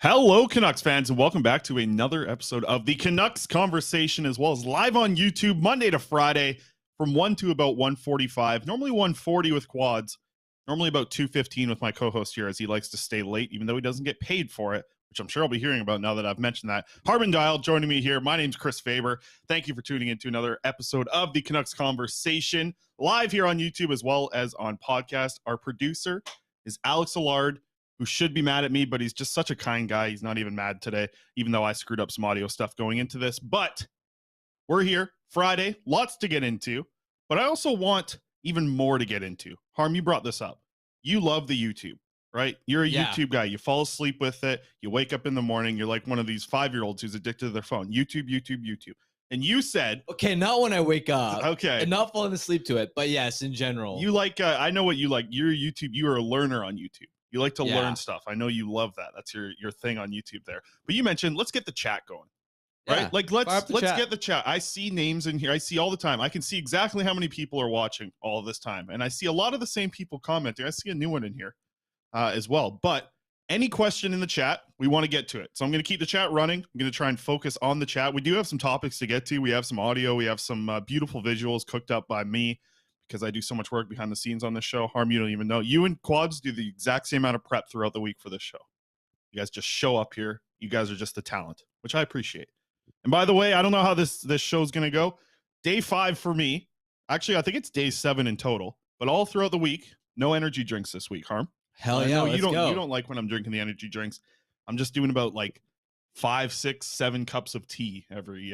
Hello, Canucks fans, and welcome back to another episode of the Canucks Conversation, as well as live on YouTube Monday to Friday from 1 to about 1:45, normally 1:40 with quads, normally about 2:15 with my co-host here, as he likes to stay late, even though he doesn't get paid for it, which I'm sure I'll be hearing about now that I've mentioned that. Harman Dial joining me here. My name's Chris Faber. Thank you for tuning into another episode of the Canucks Conversation, live here on YouTube as well as on podcast. Our producer is Alex Allard, who should be mad at me, but he's just such a kind guy. He's not even mad today, even though I screwed up some audio stuff going into this. But we're here, Friday, lots to get into. But I also want even more to get into. Harm, you brought this up. You love the YouTube, right? You're a YouTube guy. You fall asleep with it. You wake up in the morning. You're like one of these 5-year-olds who's addicted to their phone. YouTube, YouTube, YouTube. And you said, okay, not when I wake up. Okay. And not falling asleep to it. But yes, in general. You like, I know what you like. You're YouTube. You are a learner on YouTube. You like to learn stuff. I know you love that. That's your thing on YouTube there. But you mentioned, let's get the chat going, right? Like let's get the chat. I see names in here. I see all the time. I can see exactly how many people are watching all this time. And I see a lot of the same people commenting. I see a new one in here as well. But any question in the chat, we want to get to it. So I'm going to keep the chat running. I'm going to try and focus on the chat. We do have some topics to get to. We have some audio. We have some beautiful visuals cooked up by me, because I do so much work behind the scenes on this show. Harm, you don't even know. You and Quads do the exact same amount of prep throughout the week for this show. You guys just show up here. You guys are just the talent, which I appreciate. And by the way, I don't know how this show's going to go. Day 5 for me. Actually, I think it's day 7 in total. But all throughout the week, no energy drinks this week, Harm. Hell yeah, you don't like when I'm drinking the energy drinks. I'm just doing about like 5, 6, 7 cups of tea every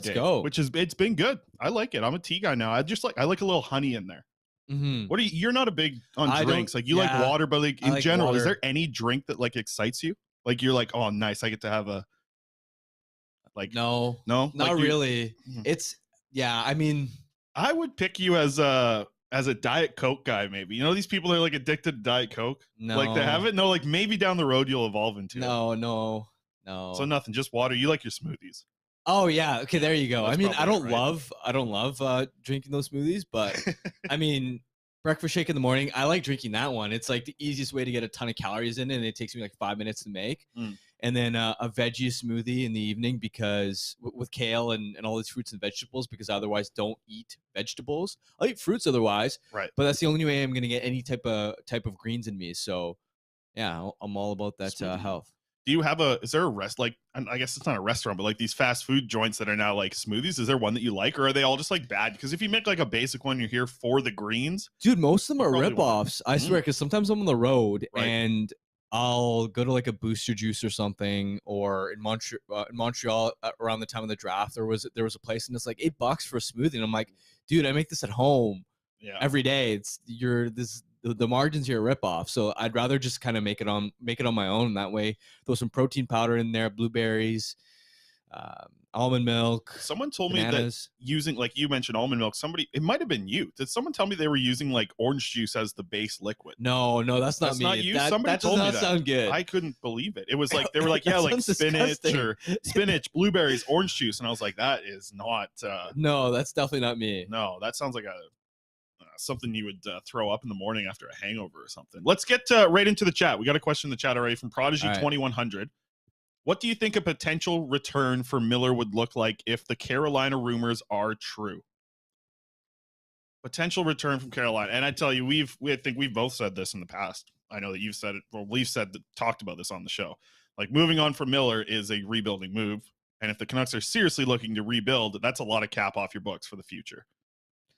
day. Go. Which is, it's been good. I like it. I'm a tea guy now. I like a little honey in there. Mm-hmm. What are you're not a big on drinks. Like you like water, but like in general, water. Is there any drink that like excites you? Like you're like, oh nice, I get to have a like no, not like really. It's I mean, I would pick you as a Diet Coke guy, maybe. You know these people that are like addicted to Diet Coke? No. Like they have it? No, like maybe down the road you'll evolve into it. No. So nothing, just water. You like your smoothies. Oh yeah. Okay, there you go. That's I mean, I don't right. love drinking those smoothies, but I mean, breakfast shake in the morning, I like drinking that one. It's like the easiest way to get a ton of calories in, and it takes me like 5 minutes to make. And then a veggie smoothie in the evening, because with kale and all these fruits and vegetables, because I otherwise don't eat vegetables. I'll eat fruits otherwise, right? But that's the only way I'm gonna get any type of greens in me. So yeah, I'm all about that health. Do you have is there a like, I guess it's not a restaurant, but like these fast food joints that are now like smoothies, is there one that you like, or are they all just like bad? Because if you make like a basic one, you're here for the greens. Dude, most of them are ripoffs. I swear, because sometimes I'm on the road and I'll go to like a Booster Juice or something, or in Montreal around the time of the draft, there was a place and it's like $8 for a smoothie, and I'm like, dude, I make this at home every day. The margins here are ripoff, so I'd rather just kind of make it on my own. That way, throw some protein powder in there, blueberries, almond milk. Someone told bananas. me that using, like you mentioned, almond milk. It might have been you. Did someone tell me they were using like orange juice as the base liquid? No, that's not me. Not you. Somebody told me that. Sound good. I couldn't believe it. It was like they were like, like spinach, blueberries, orange juice, and I was like, that is not. No, that's definitely not me. No, that sounds like something you would throw up in the morning after a hangover or something. Let's get right into the chat. We got a question in the chat already from Prodigy 2100. What do you think a potential return for Miller would look like if the Carolina rumors are true? Potential return from Carolina. And I tell you, I think we've both said this in the past. I know that you've said it, or we've talked about this on the show. Like, moving on from Miller is a rebuilding move. And if the Canucks are seriously looking to rebuild, that's a lot of cap off your books for the future.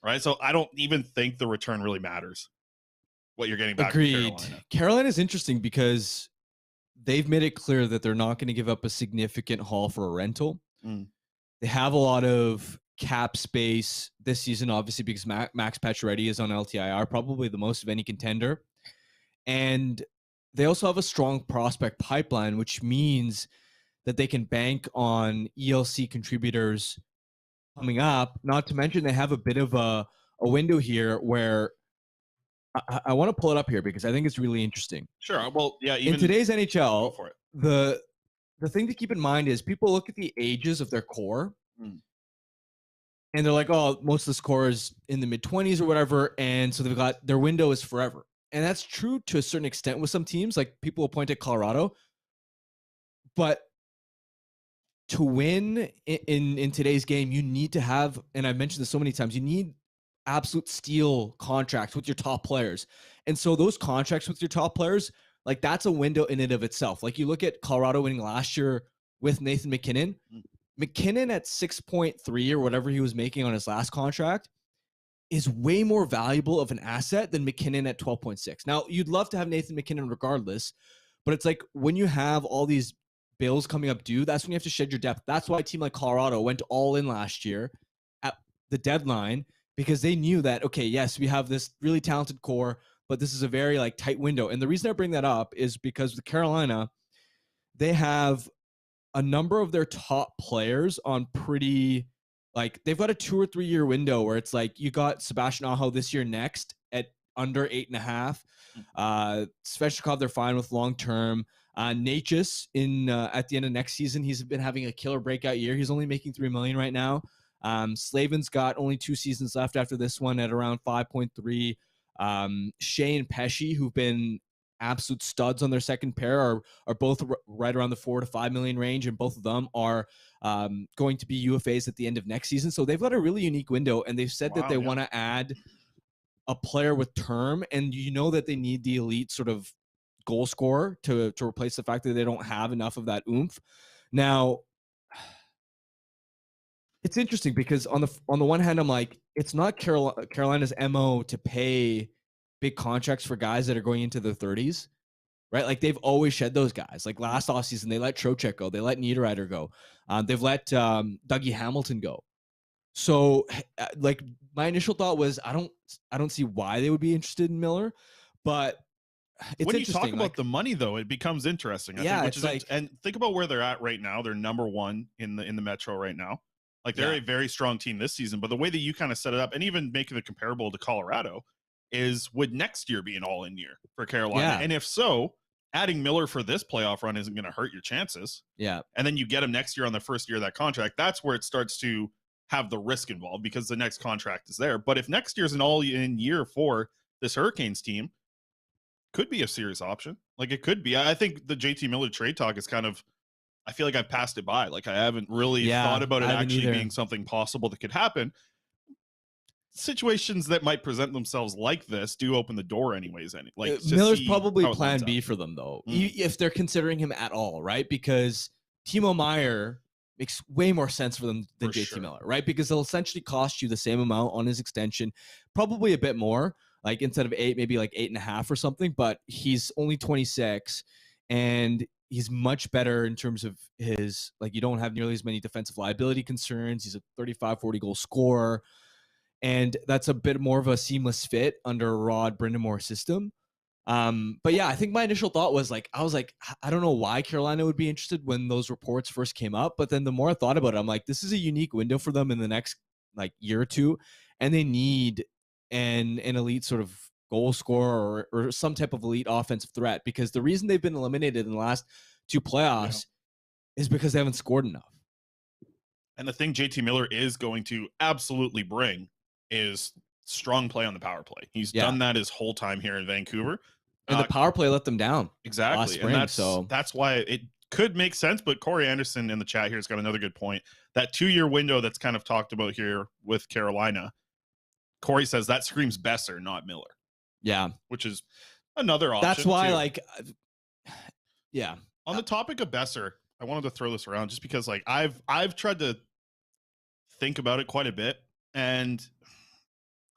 Right, so I don't even think the return really matters. What you're getting back Agreed. from Carolina. Carolina is interesting because they've made it clear that they're not going to give up a significant haul for a rental. They have a lot of cap space this season, obviously, because Max Pacioretty is on LTIR, probably the most of any contender. And they also have a strong prospect pipeline, which means that they can bank on ELC contributors coming up. Not to mention they have a bit of a window here where I want to pull it up here because I think it's really interesting. Sure. Well, yeah. In today's NHL, the thing to keep in mind is people look at the ages of their core. And they're like, oh, most of the scorers in the mid-20s or whatever. And so they've got their window is forever. And that's true to a certain extent with some teams. Like people will point at Colorado. But to win in today's game, you need to have, and I've mentioned this so many times, you need absolute steal contracts with your top players. And so those contracts with your top players, like that's a window in and of itself. Like you look at Colorado winning last year with Nathan MacKinnon. MacKinnon at 6.3 or whatever he was making on his last contract is way more valuable of an asset than MacKinnon at 12.6. Now, you'd love to have Nathan MacKinnon regardless, but it's like when you have all these bills coming up due, that's when you have to shed your depth. That's why a team like Colorado went all in last year at the deadline, because they knew that, okay, yes, we have this really talented core, but this is a very like tight window. And the reason I bring that up is because with Carolina, they have a number of their top players on pretty, like they've got a 2 or 3 year window where it's like you got Sebastian Aho this year next at under 8.5. Svechnikov, they're fine with long term. Natchez in at the end of next season, he's been having a killer breakout year. He's only making $3 million right now. Slavin's got only 2 seasons left after this one at around 5.3. Shea and Pesci, who've been absolute studs on their second pair, are both right around the $4 to $5 million range, and both of them are going to be UFAs at the end of next season. So they've got a really unique window, and they've said that they want to add a player with term, and you know that they need the elite sort of goal scorer to replace the fact that they don't have enough of that oomph. Now, it's interesting because on the one hand, I'm like, it's not Carolina's MO to pay big contracts for guys that are going into their 30s, right? Like they've always shed those guys. Like last offseason, they let Trocheck go. They let Niederreiter go. They've let Dougie Hamilton go. So like my initial thought was, I don't see why they would be interested in Miller, but it's when you talk interesting. about like, the money though, it becomes interesting. I think, which is like, and think about where they're at right now. They're number 1 in the Metro right now. Like they're a very strong team this season, but the way that you kind of set it up, and even making it comparable to Colorado, is would next year be an all-in year for Carolina? Yeah. And if so, adding Miller for this playoff run isn't going to hurt your chances. Yeah. And then you get him next year on the first year of that contract. That's where it starts to have the risk involved because the next contract is there. But if next year's an all-in year for this Hurricanes team, could be a serious option. Like it could be. I think the JT Miller trade talk is kind of, I feel like I've passed it by. Like I haven't really thought about it actually being something possible that could happen. Situations that might present themselves like this do open the door anyways. Like Miller's probably plan B for them though, if they're considering him at all, right? Because Timo Meier makes way more sense for them than JT Miller, right? Because they'll essentially cost you the same amount on his extension, probably a bit more, like instead of 8, maybe like 8.5 or something, but he's only 26 and he's much better in terms of his, like, you don't have nearly as many defensive liability concerns. He's a 35, 40 goal scorer. And that's a bit more of a seamless fit under Rod Brindamore's system. But yeah, I think my initial thought was like, I was like, I don't know why Carolina would be interested when those reports first came up. But then the more I thought about it, I'm like, this is a unique window for them in the next like year or two. And they need an elite sort of goal scorer or some type of elite offensive threat, because the reason they've been eliminated in the last 2 playoffs is because they haven't scored enough. And the thing JT Miller is going to absolutely bring is strong play on the power play. He's done that his whole time here in Vancouver. And the power play let them down. Exactly. Spring, and that's why it could make sense. But Corey Anderson in the chat here has got another good point. That 2-year window that's kind of talked about here with Carolina, Corey says that screams Boeser, not Miller. Yeah. Which is another option. That's why, too. like, yeah. On the topic of Boeser, I wanted to throw this around just because, like, I've tried to think about it quite a bit, and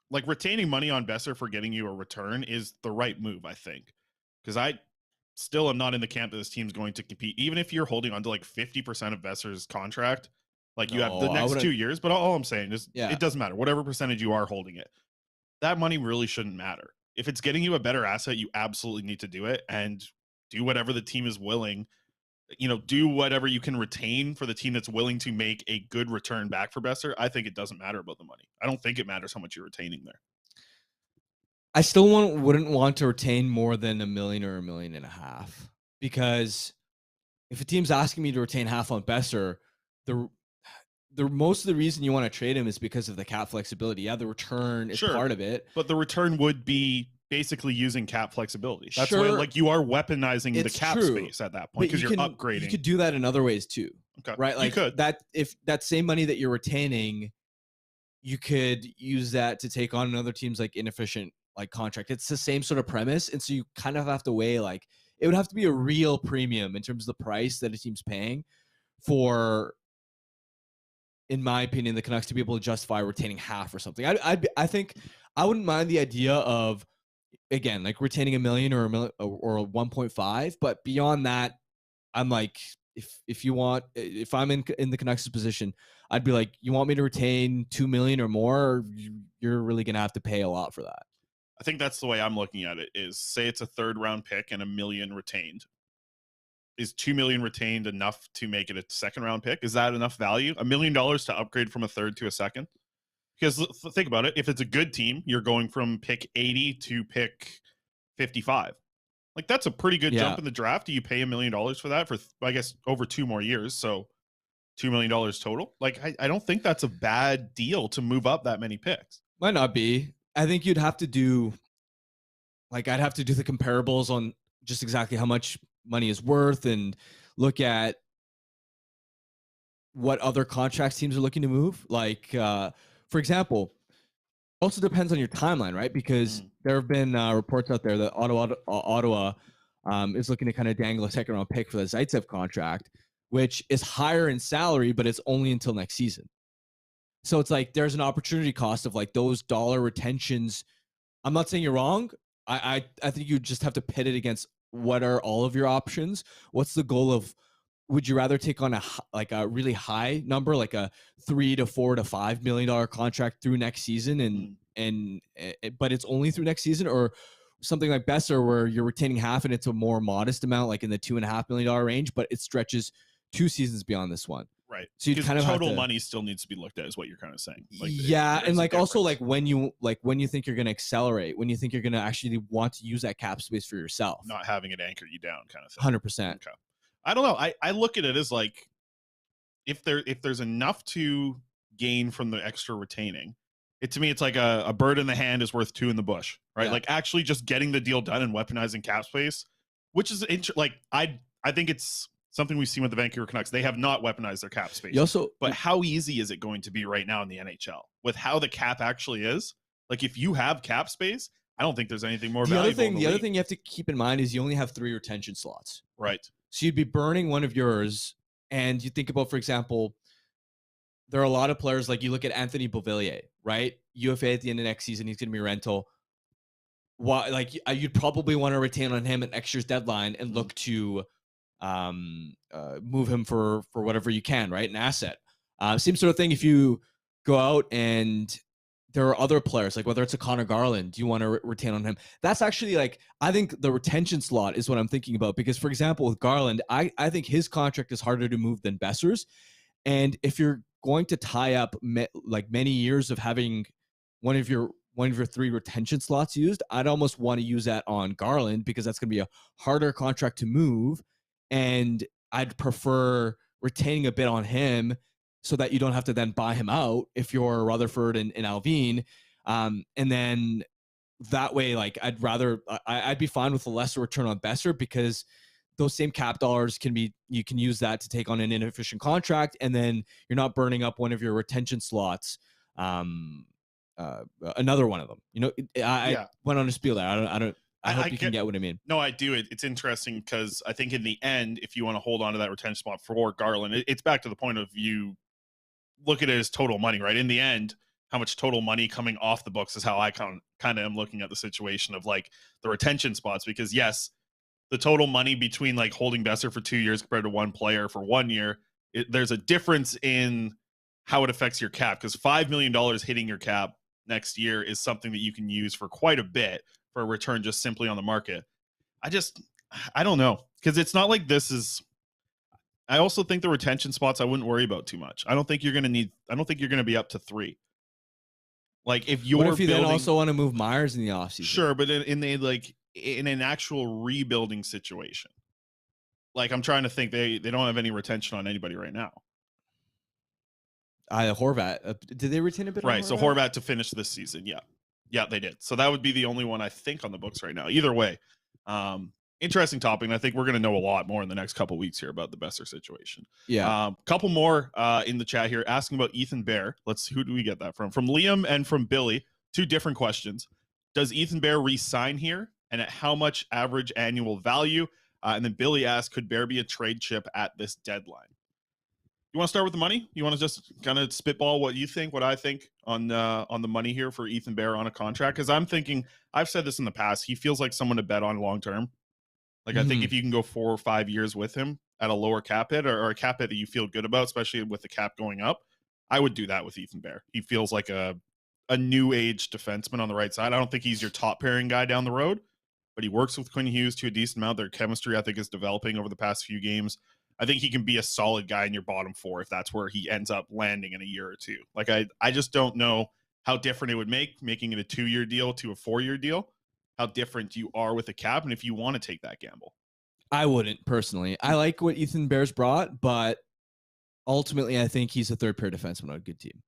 like retaining money on Boeser for getting you a return is the right move, I think, because I still am not in the camp that this team's going to compete, even if you're holding on to like 50% of Boeser's contract. Like you have the next 2 years, but all I'm saying is it doesn't matter. Whatever percentage you are holding it, that money really shouldn't matter. If it's getting you a better asset, you absolutely need to do it and do whatever the team is willing. You know, do whatever you can retain for the team that's willing to make a good return back for Boeser. I think it doesn't matter about the money. I don't think it matters how much you're retaining there. I still wouldn't want to retain more than $1 million or $1.5 million, because if a team's asking me to retain half on Boeser, most of the reason you want to trade him is because of the cap flexibility. Yeah, the return is part of it, but the return would be basically using cap flexibility. That's sure, why, like, you are weaponizing the cap space at that point because you're upgrading. You could do that in other ways too, right? Like that, if that same money that you're retaining, you could use that to take on another team's like inefficient like contract. It's the same sort of premise, and so you kind of have to weigh like it would have to be a real premium in terms of the price that a team's paying for, in my opinion, the Canucks to be able to justify retaining half or something. I think I wouldn't mind the idea of, again, like retaining $1 million or a 1.5, but beyond that, I'm like, if you want, if I'm in the Canucks position, I'd be like, you want me to retain $2 million or more, or you're really gonna have to pay a lot for that. I think that's the way I'm looking at it. Is say it's a 3rd round pick and $1 million retained. Is $2 million retained enough to make it a 2nd round pick? Is that enough value? $1 million to upgrade from a 3rd to a 2nd? Because think about it. If it's a good team, you're going from pick 80 to pick 55. Like, that's a pretty good jump in the draft. Do you pay $1 million for that for, I guess, over 2 more years? So $2 million total. Like, I don't think that's a bad deal to move up that many picks. Might not be. I think you'd have to do, like, I'd have to do the comparables on just exactly how much money is worth and look at what other contracts teams are looking to move. Like, for example, also depends on your timeline, right? Because there have been reports out there that Ottawa is looking to kind of dangle a 2nd round pick for the Zaitsev contract, which is higher in salary, but it's only until next season. So it's like there's an opportunity cost of like those dollar retentions. I'm not saying you're wrong. I think you just have to pit it against what are all of your options. What's the goal of? Would you rather take on a really high number, like a $3 to $4 to $5 million contract through next season, but it's only through next season, or something like Boeser where you're retaining half and it's a more modest amount, like in the $2.5 million range, but it stretches 2 seasons beyond this one. Right. So you kind of total money still needs to be looked at, is what you're kind of saying. Like, and like also like when you think you're going to accelerate, when you think you're going to actually want to use that cap space for yourself, not having it anchor you down, kind of thing. 100%. Okay. I don't know. I look at it as like if there's enough to gain from the extra retaining, to me it's like a bird in the hand is worth 2 in the bush, right? Yeah. Like actually just getting the deal done and weaponizing cap space, which is like I think it's something we've seen with the Vancouver Canucks. They have not weaponized their cap space. But how easy is it going to be right now in the NHL with how the cap actually is? Like if you have cap space, I don't think there's anything more valuable. The other thing you have to keep in mind is you only have 3 retention slots. Right. So you'd be burning one of yours, and you think about, for example, there are a lot of players, like you look at Anthony Beauvillier, right? UFA at the end of next season, he's going to be rental. Why? Like you'd probably want to retain on him at next year's deadline and look to move him for whatever you can, right? An asset. Same sort of thing if you go out and there are other players, like whether it's a Connor Garland, do you want to retain on him? That's actually like, I think the retention slot is what I'm thinking about. Because, for example, with Garland, I think his contract is harder to move than Boeser's. And if you're going to tie up like many years of having one of your 3 retention slots used, I'd almost want to use that on Garland because that's going to be a harder contract to move. And I'd prefer retaining a bit on him so that you don't have to then buy him out if you're Rutherford and Alvin. And then that way, like I'd be fine with a lesser return on Boeser because those same cap dollars you can use that to take on an inefficient contract. And then you're not burning up one of your retention slots. Another one of them, I went on a spiel there. I hope you can get what I mean. No, I do. It's interesting because I think in the end, if you want to hold on to that retention spot for Garland, it's back to the point of you look at it as total money, right? In the end, how much total money coming off the books is how I kind of am looking at the situation of like the retention spots, because yes, the total money between like holding Boeser for 2 years compared to one player for 1 year, there's a difference in how it affects your cap, because $5 million hitting your cap next year is something that you can use for quite a bit for a return just simply on the market. I don't know, because it's not like this is. I also think the retention spots I wouldn't worry about too much. I don't think you're going to be up to 3. Like if you're then also want to move Myers in the offseason? Sure, but in an actual rebuilding situation, like I'm trying to think, they don't have any retention on anybody right now. Horvat. Did they retain a bit? Right. On So Horvat to finish this season. Yeah. Yeah, they did. So that would be the only one I think on the books right now. Either way, interesting topic. And I think we're going to know a lot more in the next couple of weeks here about the Boeser situation. Yeah. Couple more in the chat here asking about Ethan Bear. Let's see, who do we get that from? From Liam and from Billy. Two different questions. Does Ethan Bear re-sign here? And at how much average annual value? And then Billy asked, could Bear be a trade chip at this deadline? You want to start with the money? You want to just kind of spitball what you think, what I think on the money here for Ethan Bear on a contract? Because I'm thinking, I've said this in the past, he feels like someone to bet on long term. Like I think if you can go 4 or 5 years with him at a lower cap hit or a cap hit that you feel good about, especially with the cap going up, I would do that with Ethan Bear. He feels like a new age defenseman on the right side. I don't think he's your top pairing guy down the road, but he works with Quinn Hughes to a decent amount. Their chemistry, I think, is developing over the past few games. I think he can be a solid guy in your bottom 4 if that's where he ends up landing in a year or two. Like I just don't know how different it would make making it a 2-year deal to a 4-year deal, how different you are with a cap, and if you want to take that gamble. I wouldn't personally. I like what Ethan Bear's brought, but ultimately I think he's a third pair defenseman on a good team.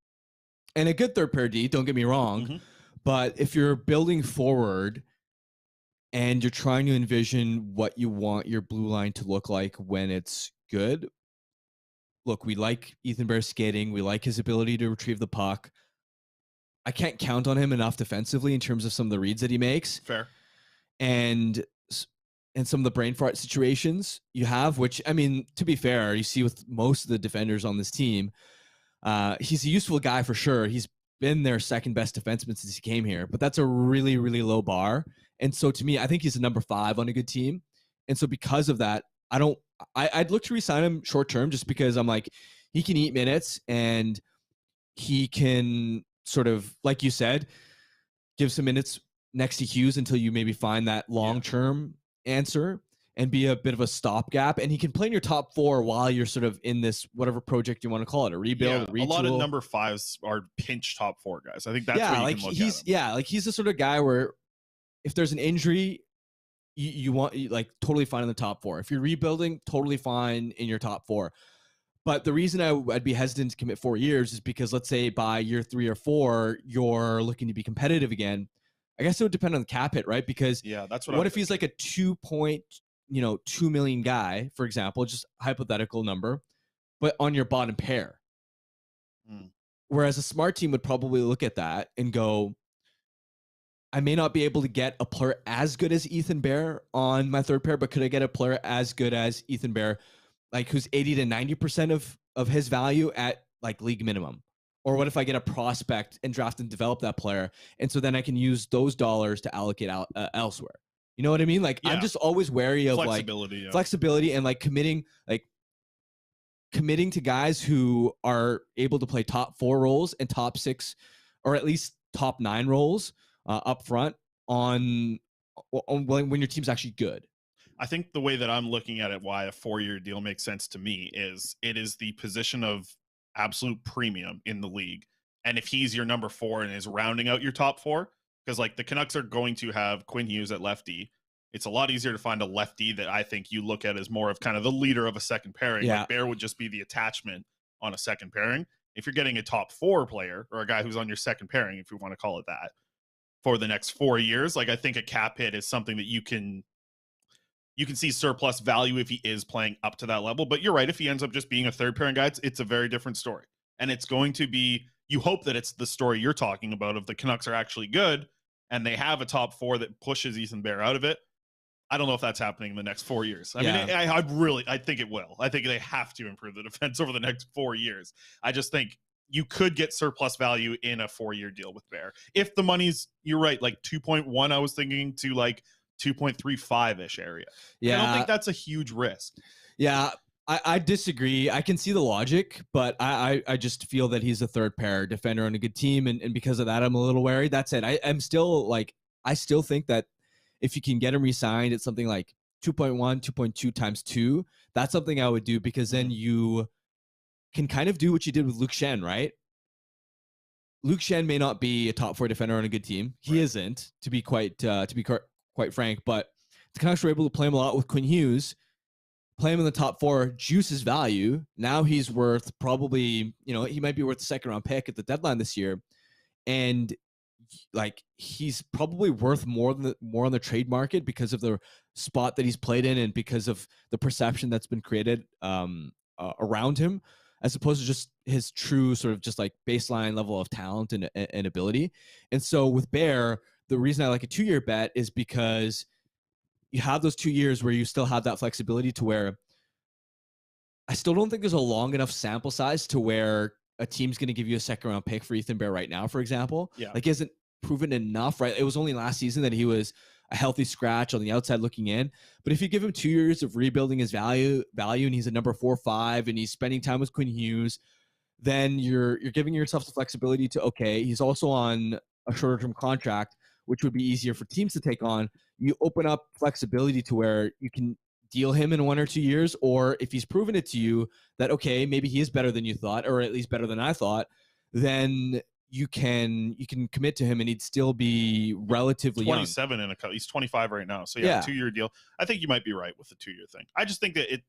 And a good third pair D, don't get me wrong, but if you're building forward and you're trying to envision what you want your blue line to look like when it's good, look, we like Ethan Bear's skating. We like his ability to retrieve the puck. I can't count on him enough defensively in terms of some of the reads that he makes. Fair. And some of the brain fart situations you have, which, I mean, to be fair, you see with most of the defenders on this team, he's a useful guy for sure. He's been their second best defenseman since he came here, but that's a really, really low bar. And so to me, I think he's a number 5 on a good team. And so because of that, I'd look to re-sign him short term just because I'm like, he can eat minutes and he can sort of, like you said, give some minutes next to Hughes until you maybe find that long-term answer and be a bit of a stopgap. And he can play in your top 4 while you're sort of in this, whatever project you want to call it, a rebuild, a retool. A lot of number 5s are pinch top 4 guys. I think that's what you can look at him. Yeah, like he's the sort of guy where if there's an injury, you want like totally fine in the top 4. If you're rebuilding, totally fine in your top 4. But the reason I'd be hesitant to commit 4 years is because let's say by year 3 or 4, you're looking to be competitive again. I guess it would depend on the cap hit, right? Because that's what. What if he's like a 2 million guy, for example, just hypothetical number, but on your bottom pair? Whereas a smart team would probably look at that and go, I may not be able to get a player as good as Ethan Bear on my third pair, but could I get a player as good as Ethan Bear, like who's 80 to 90% of his value at like league minimum? Or what if I get a prospect and draft and develop that player? And so then I can use those dollars to allocate out elsewhere. You know what I mean? Like I'm just always wary of flexibility and like committing to guys who are able to play top 4 roles and top 6 or at least top 9 roles up front on when your team's actually good. I think the way that I'm looking at it, why a 4-year deal makes sense to me is it is the position of absolute premium in the league. And if he's your number 4 and is rounding out your top 4, because like the Canucks are going to have Quinn Hughes at lefty, it's a lot easier to find a lefty that I think you look at as more of kind of the leader of a second pairing. Yeah. Like Bear would just be the attachment on a second pairing. If you're getting a top 4 player or a guy who's on your second pairing, if you want to call it that, for the next 4 years, like I think a cap hit is something that you can see surplus value if he is playing up to that level. But you're right, if he ends up just being a third pairing guy, it's a very different story. And it's going to be, you hope that it's the story you're talking about of the Canucks are actually good and they have a top 4 that pushes Ethan Bear out of it. I don't know if that's happening in the next 4 years. I mean, I think it will. I think they have to improve the defense over the next 4 years. I just think you could get surplus value in a 4-year deal with Bear. If the money's, you're right, like 2.1, I was thinking to like 2.35-ish area. Yeah. I don't think that's a huge risk. Yeah, I disagree. I can see the logic, but I just feel that he's a third pair defender on a good team. And because of that, I'm a little wary. That's it. I'm still like, I still think that if you can get him re-signed at something like 2.1, 2.2 times 2, that's something I would do because then you can kind of do what you did with Luke Schenn, right? Luke Schenn may not be a top 4 defender on a good team. He isn't, to be quite frank, but the Canucks were able to play him a lot with Quinn Hughes. play him in the top 4, juice his value. Now he's worth probably, he might be worth a second-round pick at the deadline this year. And like he's probably worth more on the trade market because of the spot that he's played in and because of the perception that's been created around him, as opposed to just his true sort of just like baseline level of talent and ability. And so with Bear, the reason I like a 2-year bet is because you have those 2 years where you still have that flexibility to where I still don't think there's a long enough sample size to where a team's going to give you a second-round pick for Ethan Bear right now, for example. Yeah. Like he hasn't proven enough, right? It was only last season that he was a healthy scratch on the outside looking in. But if you give him 2 years of rebuilding his value and he's a number 4-5 and he's spending time with Quinn Hughes, then you're giving yourself the flexibility to, okay, he's also on a shorter term contract, which would be easier for teams to take on. You open up flexibility to where you can deal him in 1 or 2 years, or if he's proven it to you that, okay, maybe he is better than you thought, or at least better than I thought, then you can commit to him and he'd still be relatively 27 young. he's 25 right now. So yeah, 2-year deal. I think you might be right with the 2-year thing. I just think that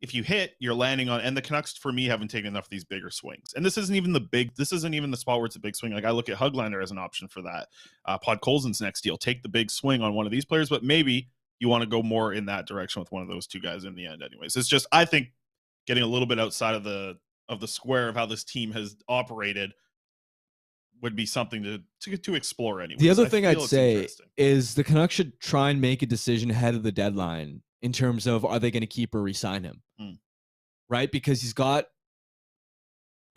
if you hit, you're landing on, and the Canucks for me haven't taken enough of these bigger swings. And this isn't even the spot where it's a big swing. Like I look at Höglander as an option for that. Podkolzin's next deal, take the big swing on one of these players, but maybe you want to go more in that direction with one of those two guys in the end anyways. It's just, I think getting a little bit outside of the square of how this team has operated would be something to explore anyway. The other thing I'd say is the Canucks should try and make a decision ahead of the deadline in terms of, are they going to keep or re-sign him? Right? Because he's got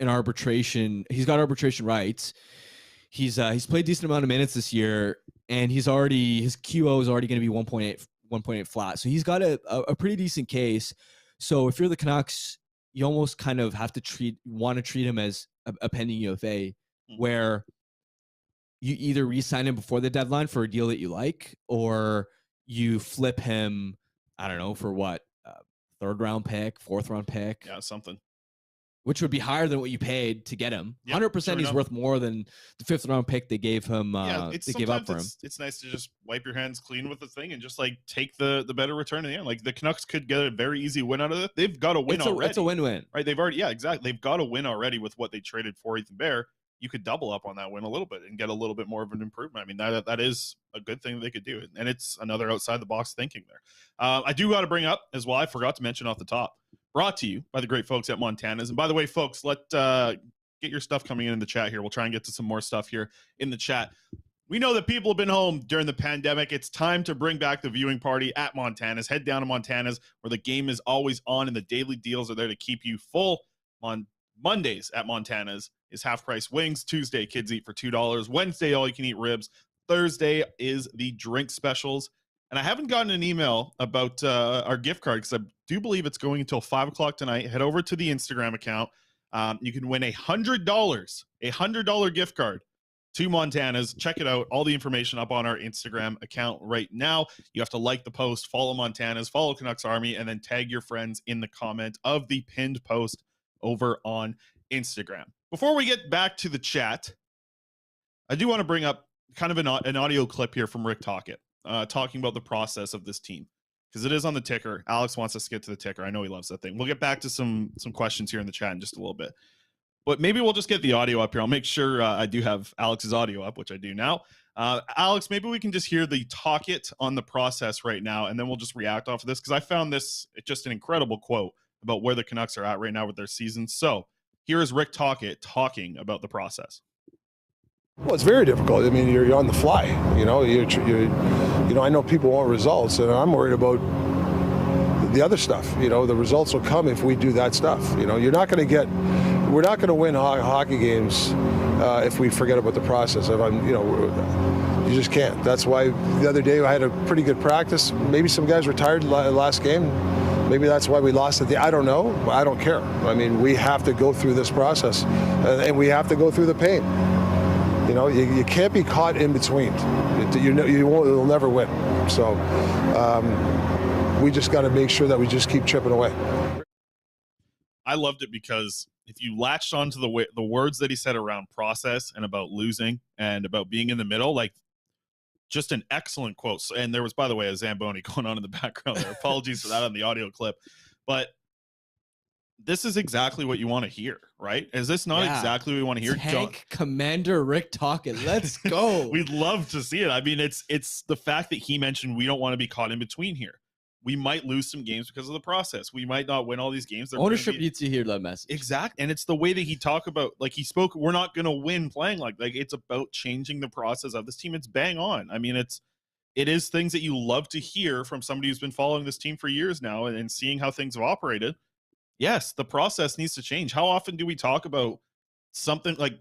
arbitration rights. He's played a decent amount of minutes this year, and his QO is already going to be 1.8 flat. So he's got a pretty decent case. So if you're the Canucks, you almost kind of have to treat him as a pending UFA, where you either re-sign him before the deadline for a deal that you like, or you flip him, I don't know, for what, 3rd round pick, 4th round pick. Yeah, something. Which would be higher than what you paid to get him. 100% sure he's enough. worth more than the 5th round pick they gave him. They gave up for him. It's nice to just wipe your hands clean with the thing and just like take the better return in the end. Like the Canucks could get a very easy win out of it. They've got a win already. It's a win-win. Right? Exactly. They've got a win already with what they traded for Ethan Bear. You could double up on that win a little bit and get a little bit more of an improvement. I mean, that is a good thing that they could do. And it's another outside the box thinking there. I do got to bring up as well, I forgot to mention off the top, brought to you by the great folks at Montana's. And by the way, folks, get your stuff coming in the chat here. We'll try and get to some more stuff here in the chat. We know that people have been home during the pandemic. It's time to bring back the viewing party at Montana's. Head down to Montana's, where the game is always on and the daily deals are there to keep you full. On Mondays at Montana's is half-price wings. Tuesday, kids eat for $2. Wednesday, all-you-can-eat ribs. Thursday is the drink specials. And I haven't gotten an email about our gift card because I do believe it's going until 5 o'clock tonight. Head over to the Instagram account. You can win $100 gift card to Montana's. Check it out. All the information up on our Instagram account right now. You have to like the post, follow Montana's, follow Canucks Army, and then tag your friends in the comment of the pinned post over on Instagram. Before we get back to the chat, I do want to bring up kind of an audio clip here from Rick Tocchet talking about the process of this team, because it is on the ticker. Alex wants us to get to the ticker. I know he loves that thing. We'll get back to some questions here in the chat in just a little bit, but maybe we'll just get the audio up here. I'll make sure I do have Alex's audio up, which I do now. Alex, maybe we can just hear the Tocchet on the process right now, and then we'll just react off of this, because I found this just an incredible quote about where the Canucks are at right now with their season. So here is Rick Tocchet talking about the process. Well, it's very difficult. I mean, you're on the fly. I know people want results, and I'm worried about the other stuff. The results will come if we do that stuff. We're not going to win hockey games if we forget about the process. You just can't. That's why the other day I had a pretty good practice. Maybe some guys retired last game. Maybe that's why we lost I don't know. I don't care. I mean, we have to go through this process, and we have to go through the pain. You can't be caught in between. You'll never win. So we just got to make sure that we just keep chipping away. I loved it because if you latched onto the words that he said around process and about losing and about being in the middle, like just an excellent quote. And there was, by the way, a Zamboni going on in the background there. Apologies for that on the audio clip. But this is exactly what you want to hear, right? Is this not exactly what we want to hear? Tank Commander Rick Tocchet. Let's go. We'd love to see it. I mean, it's the fact that he mentioned we don't want to be caught in between here. We might lose some games because of the process. We might not win all these games. Ownership needs to hear that message. Exactly. And it's the way that he talked about, like he spoke, we're not going to win playing like it's about changing the process of this team. It's bang on. I mean, it is things that you love to hear from somebody who's been following this team for years now and seeing how things have operated. Yes, the process needs to change. How often do we talk about something like,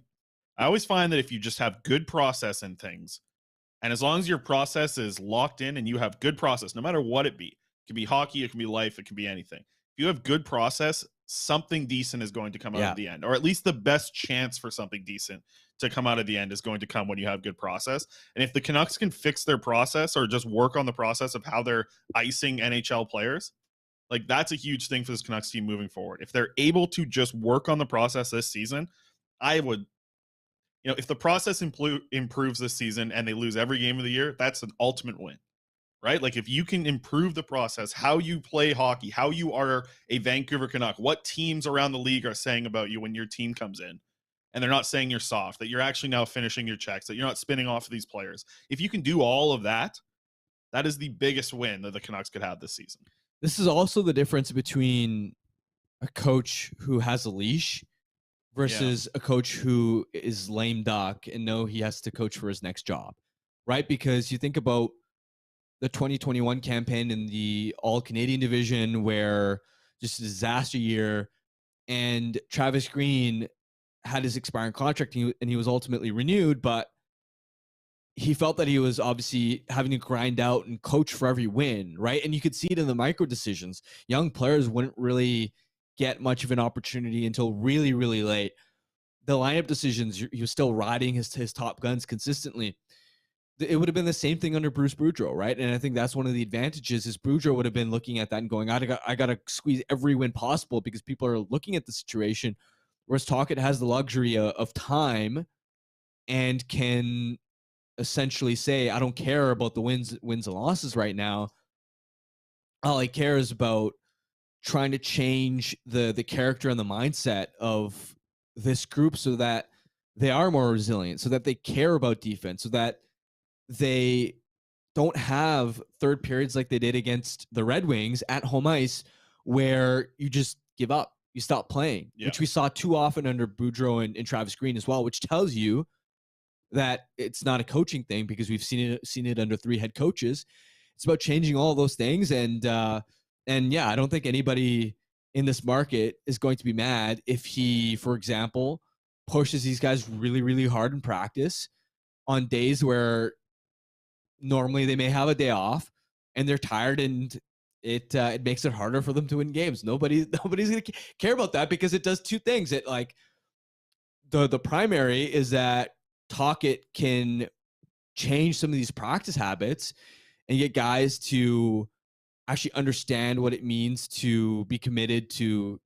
I always find that if you just have good process in things, and as long as your process is locked in and you have good process, no matter what it be, it can be hockey, it can be life, it can be anything. If you have good process, something decent is going to come out of the end, or at least the best chance for something decent to come out of the end is going to come when you have good process. And if the Canucks can fix their process or just work on the process of how they're icing NHL players, like that's a huge thing for this Canucks team moving forward. If they're able to just work on the process this season, I would, if the process improves this season and they lose every game of the year, that's an ultimate win, right? Like if you can improve the process, how you play hockey, how you are a Vancouver Canuck, what teams around the league are saying about you when your team comes in, and they're not saying you're soft, that you're actually now finishing your checks, that you're not spinning off of these players. If you can do all of that, that is the biggest win that the Canucks could have this season. This is also the difference between a coach who has a leash versus a coach who is lame duck and know he has to coach for his next job, right? Because you think about the 2021 campaign in the All-Canadian division where just a disaster year, and Travis Green had his expiring contract and he was ultimately renewed, but he felt that he was obviously having to grind out and coach for every win, right? And you could see it in the micro decisions. Young players wouldn't really get much of an opportunity until really, really late. The lineup decisions, he was still riding his top guns consistently. It would have been the same thing under Bruce Boudreau, right? And I think that's one of the advantages is Boudreau would have been looking at that and going, I got to squeeze every win possible because people are looking at the situation, whereas Tocchet has the luxury of time and can essentially say, I don't care about the wins and losses right now. All I care is about trying to change the character and the mindset of this group so that they are more resilient, so that they care about defense, so that they don't have third periods like they did against the Red Wings at home ice where you just give up, you stop playing, which we saw too often under Boudreau and Travis Green as well, which tells you that it's not a coaching thing because we've seen it under three head coaches. It's about changing all of those things. And yeah, I don't think anybody in this market is going to be mad if he, for example, pushes these guys really, really hard in practice on days where normally they may have a day off and they're tired, and it makes it harder for them to win games. Nobody's going to care about that because it does two things. It like the primary is that Tocchet can change some of these practice habits and get guys to actually understand what it means to be committed to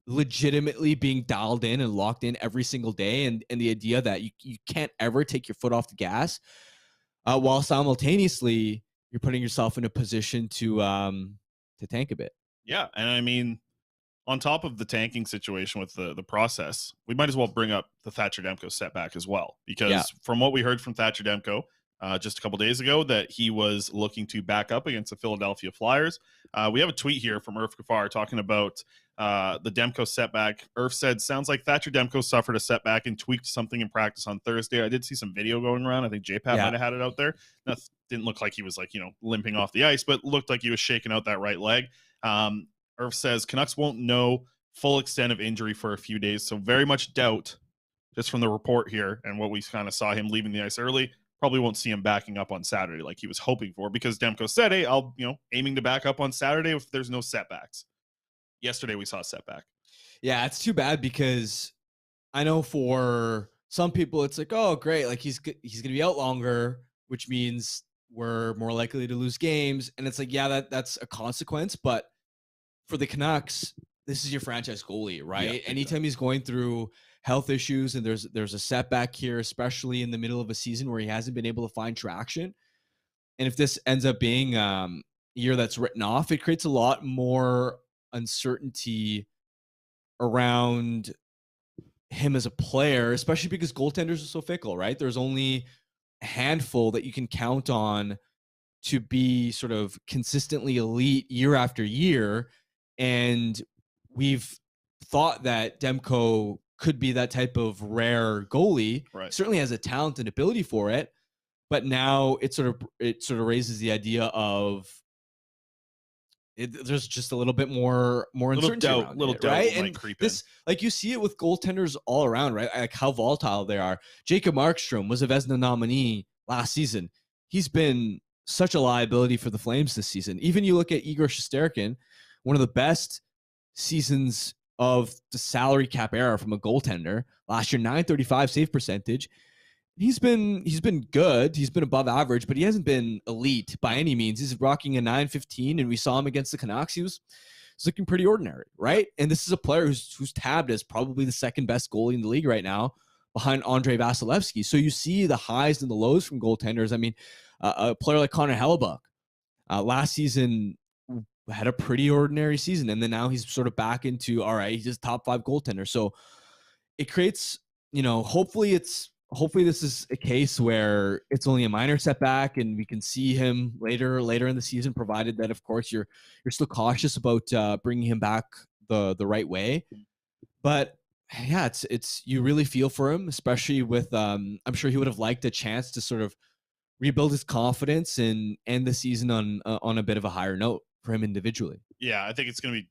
legitimately being dialed in and locked in every single day, and the idea that you can't ever take your foot off the gas while simultaneously you're putting yourself in a position to tank a bit. Yeah, and I mean, on top of the tanking situation with the process, we might as well bring up the Thatcher Demko setback as well, because from what we heard from Thatcher Demko just a couple days ago, that he was looking to back up against the Philadelphia Flyers. We have a tweet here from Irf Gafar talking about the Demko setback. Irf said, sounds like Thatcher Demko suffered a setback and tweaked something in practice on Thursday. I did see some video going around. I think JPAP might have had it out there. That didn't look like he was limping off the ice, but looked like he was shaking out that right leg. Irf says Canucks won't know full extent of injury for a few days, so very much doubt, just from the report here and what we kind of saw him leaving the ice early, probably won't see him backing up on Saturday like he was hoping for, because Demko said, hey, I'll, aiming to back up on Saturday if there's no setbacks. Yesterday we saw a setback. Yeah, it's too bad because I know for some people it's like, oh, great, like he's going to be out longer, which means we're more likely to lose games. And it's like, yeah, that's a consequence, but for the Canucks, this is your franchise goalie, right? Yeah, anytime he's going through health issues and there's a setback here, especially in the middle of a season where he hasn't been able to find traction, And if this ends up being a year that's written off, it creates a lot more uncertainty around him as a player, especially because goaltenders are so fickle, right? There's only a handful that you can count on to be sort of consistently elite year after year. And we've thought that Demko could be that type of rare goalie, right. Certainly has a talent and ability for it. But now it sort of raises the idea of there's just a little bit more uncertainty around it, right? And this, like, you see it with goaltenders all around, right? Like how volatile they are. Jacob Markstrom was a Vezina nominee last season. He's been such a liability for the Flames this season. Even you look at Igor Shesterkin, one of the best seasons of the salary cap era from a goaltender. Last year, .935 save percentage. He's been good. He's been above average, but he hasn't been elite by any means. He's rocking a .915, and we saw him against the Canucks. He was looking pretty ordinary, right? And this is a player who's tabbed as probably the second best goalie in the league right now, behind Andrei Vasilevsky. So you see the highs and the lows from goaltenders. I mean, a player like Connor Hellebuck last season had a pretty ordinary season, and then now he's sort of back into, all right, he's just top 5 goaltender. So it creates, hopefully this is a case where it's only a minor setback and we can see him later in the season, provided that, of course, you're still cautious about bringing him back the right way. But yeah, it's you really feel for him, especially with I'm sure he would have liked a chance to sort of rebuild his confidence and end the season on a bit of a higher note for him individually. Yeah, I think it's going to be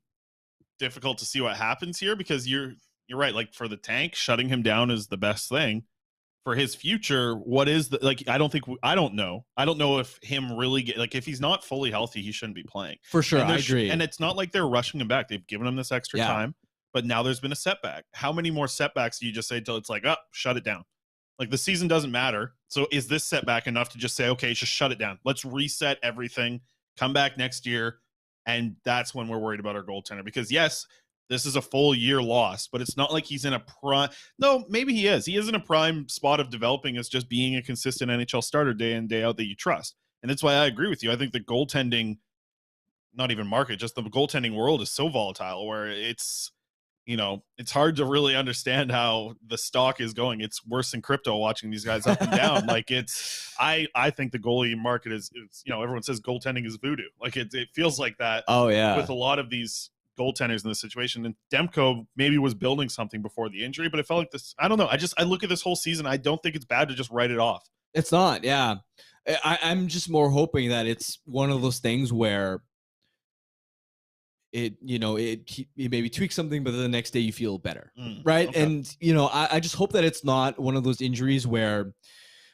difficult to see what happens here, because you're right. Like, for the tank, shutting him down is the best thing. For his future, what is the, like, I don't know if him really if he's not fully healthy, he shouldn't be playing. For sure, I agree. And it's not like they're rushing him back. They've given him this extra time, but now there's been a setback. How many more setbacks do you just say till it's like, oh, shut it down? Like, the season doesn't matter. So is this setback enough to just say, okay, just shut it down? Let's reset everything, come back next year. And that's when we're worried about our goaltender, because yes, this is a full year loss, but it's not like he's in a prime. No, maybe he is. He is in a prime spot of developing as just being a consistent NHL starter day in, day out that you trust. And that's why I agree with you. I think the goaltending, not even market, just the goaltending world is so volatile, where it's hard to really understand how the stock is going. It's worse than crypto, watching these guys up and down. Like, I think the goalie market is everyone says goaltending is voodoo. Like, it feels like that. Oh yeah. With a lot of these goaltenders in this situation, and Demko maybe was building something before the injury, but it felt like this. I don't know. I look at this whole season. I don't think it's bad to just write it off. It's not. Yeah, I'm just more hoping that it's one of those things where it maybe tweaks something, but then the next day you feel better, right? Okay. And I just hope that it's not one of those injuries where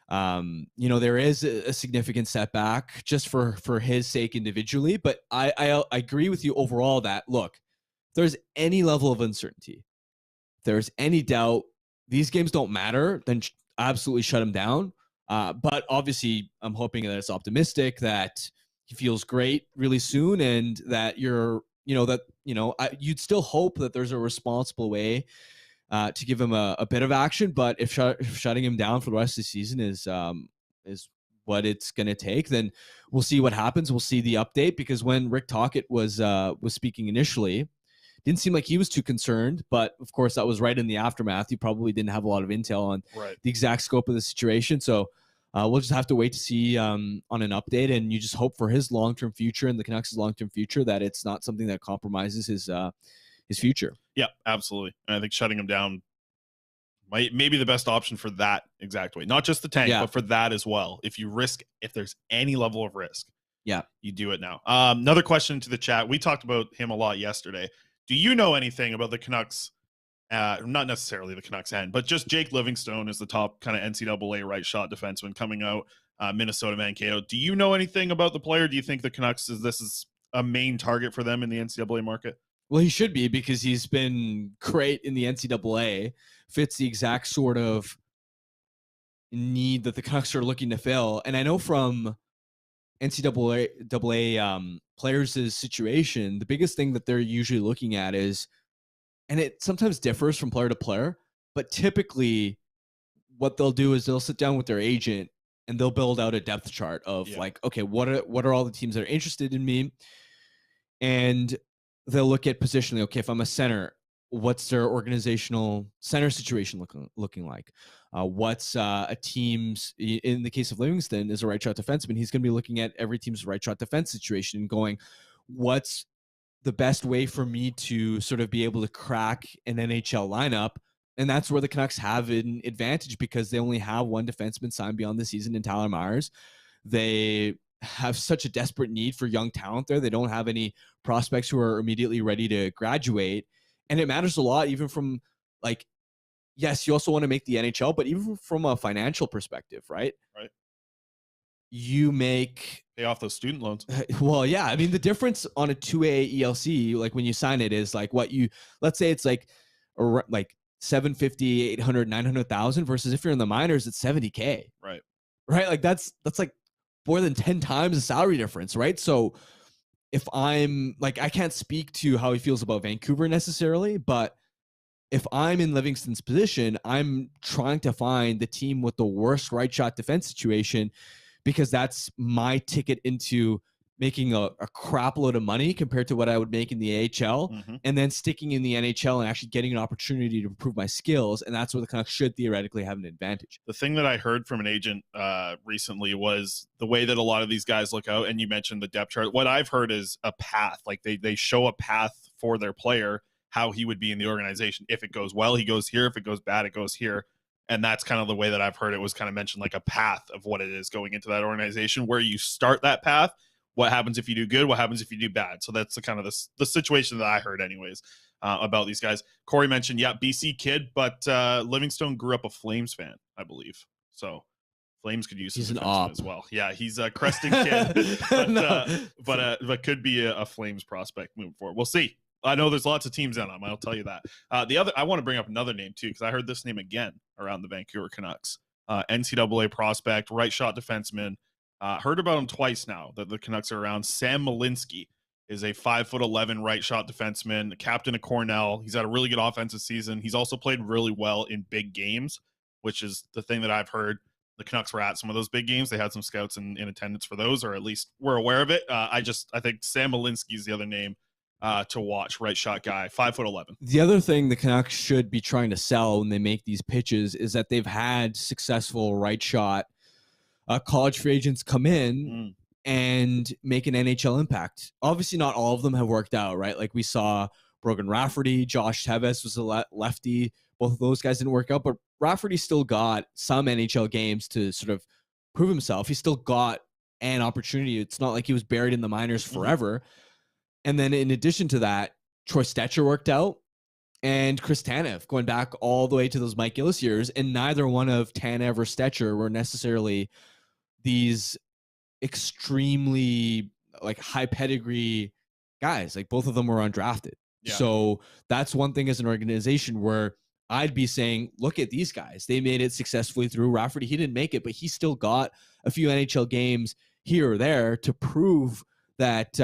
there is a significant setback just for his sake individually. But I agree with you overall that, look, if there's any level of uncertainty, if there's any doubt, these games don't matter, then absolutely shut him down. But obviously I'm hoping that it's optimistic, that he feels great really soon, and that you'd still hope that there's a responsible way to give him a bit of action. But if shutting him down for the rest of the season is what it's going to take, then we'll see what happens. We'll see the update, because when Rick Tocchet was speaking initially, didn't seem like he was too concerned. But of course, that was right in the aftermath. He probably didn't have a lot of intel on the exact scope of the situation. So we'll just have to wait to see on an update, and you just hope for his long-term future and the Canucks' long-term future that it's not something that compromises his future. Yeah, absolutely. And I think shutting him down may be the best option for that exact way. Not just the tank, but for that as well. If there's any level of risk, you do it now. Another question to the chat. We talked about him a lot yesterday. Do you know anything about the Canucks? Not necessarily the Canucks end, but just Jake Livingstone is the top kind of NCAA right shot defenseman coming out, Minnesota Mankato. Do you know anything about the player? Do you think the Canucks this is a main target for them in the NCAA market? Well, he should be, because he's been great in the NCAA, fits the exact sort of need that the Canucks are looking to fill. And I know from NCAA players' situation, the biggest thing that they're usually looking at is, and it sometimes differs from player to player, but typically what they'll do is they'll sit down with their agent and they'll build out a depth chart of like, okay, what are all the teams that are interested in me? And they'll look at positionally. Okay, if I'm a center, what's their organizational center situation looking like? What's a team's, in the case of Livingston, is a right shot defenseman. He's going to be looking at every team's right shot defense situation and going, what's the best way for me to sort of be able to crack an NHL lineup? And that's where the Canucks have an advantage, because they only have one defenseman signed beyond the season in Tyler Myers. They have such a desperate need for young talent there. They don't have any prospects who are immediately ready to graduate. And it matters a lot, even from like, yes, you also want to make the NHL, but even from a financial perspective, right? Right. You pay off those student loans. Well, yeah. I mean, the difference on a 2A ELC, like when you sign it, is like let's say it's like 750, 800, 900,000 versus if you're in the minors, it's 70K. Right. Right. Like that's like more than 10 times the salary difference. Right. So if I'm like, I can't speak to how he feels about Vancouver necessarily, but if I'm in Livingston's position, I'm trying to find the team with the worst right shot defense situation, because that's my ticket into making a crap load of money compared to what I would make in the AHL, and then sticking in the NHL and actually getting an opportunity to improve my skills. And that's where the Canucks should theoretically have an advantage. The thing that I heard from an agent recently was the way that a lot of these guys look out, and you mentioned the depth chart. What I've heard is a path. Like they show a path for their player, how he would be in the organization. If it goes well, he goes here. If it goes bad, it goes here. And that's kind of the way that I've heard it was kind of mentioned, like a path of what it is going into that organization, where you start that path. What happens if you do good? What happens if you do bad? So that's the kind of the situation that I heard anyways about these guys. Corey mentioned, BC kid, but Livingstone grew up a Flames fan, I believe. So Flames could use him as well. Yeah, he's a Creston kid, but could be a Flames prospect moving forward. We'll see. I know there's lots of teams in them. I'll tell you that. I want to bring up another name too, because I heard this name again around the Vancouver Canucks. NCAA prospect, right shot defenseman. Heard about him twice now that the Canucks are around. Sam Malinsky is a 5'11" right shot defenseman, captain of Cornell. He's had a really good offensive season. He's also played really well in big games, which is the thing that I've heard. The Canucks were at some of those big games. They had some scouts in attendance for those, or at least we're aware of it. I think Sam Malinsky is the other name to watch. Right shot guy, 5'11". The other thing the Canucks should be trying to sell when they make these pitches is that they've had successful right shot college free agents come in and make an NHL impact. Obviously, not all of them have worked out, right? Like we saw Brogan Rafferty, Josh Teves was a lefty. Both of those guys didn't work out, but Rafferty still got some NHL games to sort of prove himself. He still got an opportunity. It's not like he was buried in the minors forever. And then in addition to that, Troy Stetcher worked out, and Chris Tanev, going back all the way to those Mike Gillis years. And neither one of Tanev or Stetcher were necessarily these extremely like high pedigree guys. Like both of them were undrafted. Yeah. So that's one thing as an organization where I'd be saying, look at these guys. They made it successfully through. Rafferty, he didn't make it, but he still got a few NHL games here or there to prove that,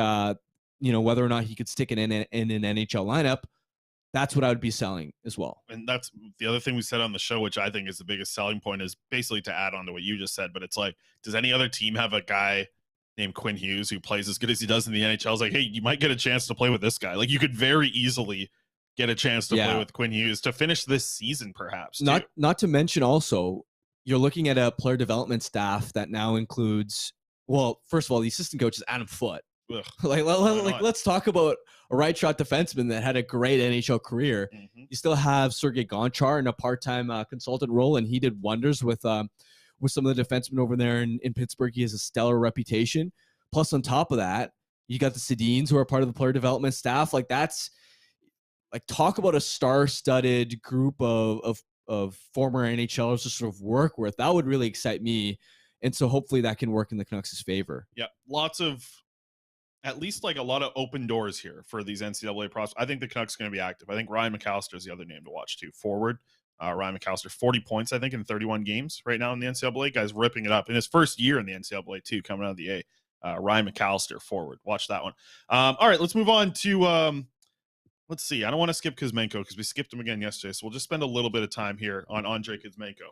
whether or not he could stick in an NHL lineup. That's what I would be selling as well. And that's the other thing we said on the show, which I think is the biggest selling point, is basically to add on to what you just said. But it's like, does any other team have a guy named Quinn Hughes who plays as good as he does in the NHL? It's like, hey, you might get a chance to play with this guy. Like you could very easily get a chance to play with Quinn Hughes to finish this season, perhaps. Not to mention also, you're looking at a player development staff that now includes, well, first of all, the assistant coach is Adam Foote. Let's talk about a right shot defenseman that had a great NHL career. You still have Sergei Gonchar in a part-time consultant role, and he did wonders with some of the defensemen over there in Pittsburgh. He has a stellar reputation. Plus, on top of that, you got the Sedins who are part of the player development staff. Like that's like talk about a star-studded group of former NHLers to sort of work with. That would really excite me, and so hopefully that can work in the Canucks' favor. Yeah, lots of. At least like a lot of open doors here for these NCAA prospects. I think the Canucks are going to be active. I think Ryan McAllister is the other name to watch too. Forward, Ryan McAllister, 40 points, I think, in 31 games right now in the NCAA. Guy's ripping it up in his first year in the NCAA too, coming out of the A. Ryan McAllister, forward. Watch that one. All right, let's move on to, let's see. I don't want to skip Kuzmenko because we skipped him again yesterday. So we'll just spend a little bit of time here on Andrei Kuzmenko.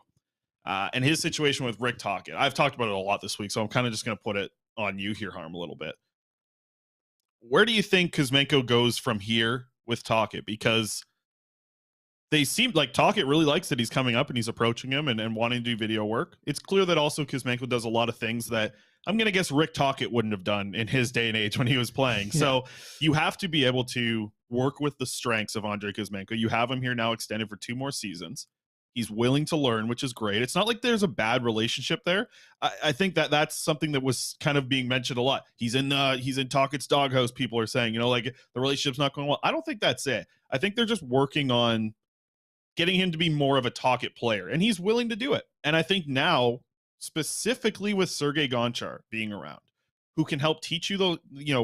and his situation with Rick Tocchet. I've talked about it a lot this week, so I'm kind of just going to put it on you here, Harm, a little bit. Where do you think Kuzmenko goes from here with Tocchet? Because they seem like Tocchet really likes that he's coming up and he's approaching him and wanting to do video work. It's clear that also Kuzmenko does a lot of things that I'm going to guess Rick Tocchet wouldn't have done in his day and age when he was playing. Yeah. So you have to be able to work with the strengths of Andrei Kuzmenko. You have him here now extended for 2 more seasons. He's willing to learn, which is great. It's not like there's a bad relationship there. I think that that's something that was kind of being mentioned a lot. He's in Tocchet's doghouse. People are saying, like the relationship's not going well. I don't think that's it. I think they're just working on getting him to be more of a Tocchet player, and he's willing to do it. And I think now, specifically with Sergei Gonchar being around, who can help teach you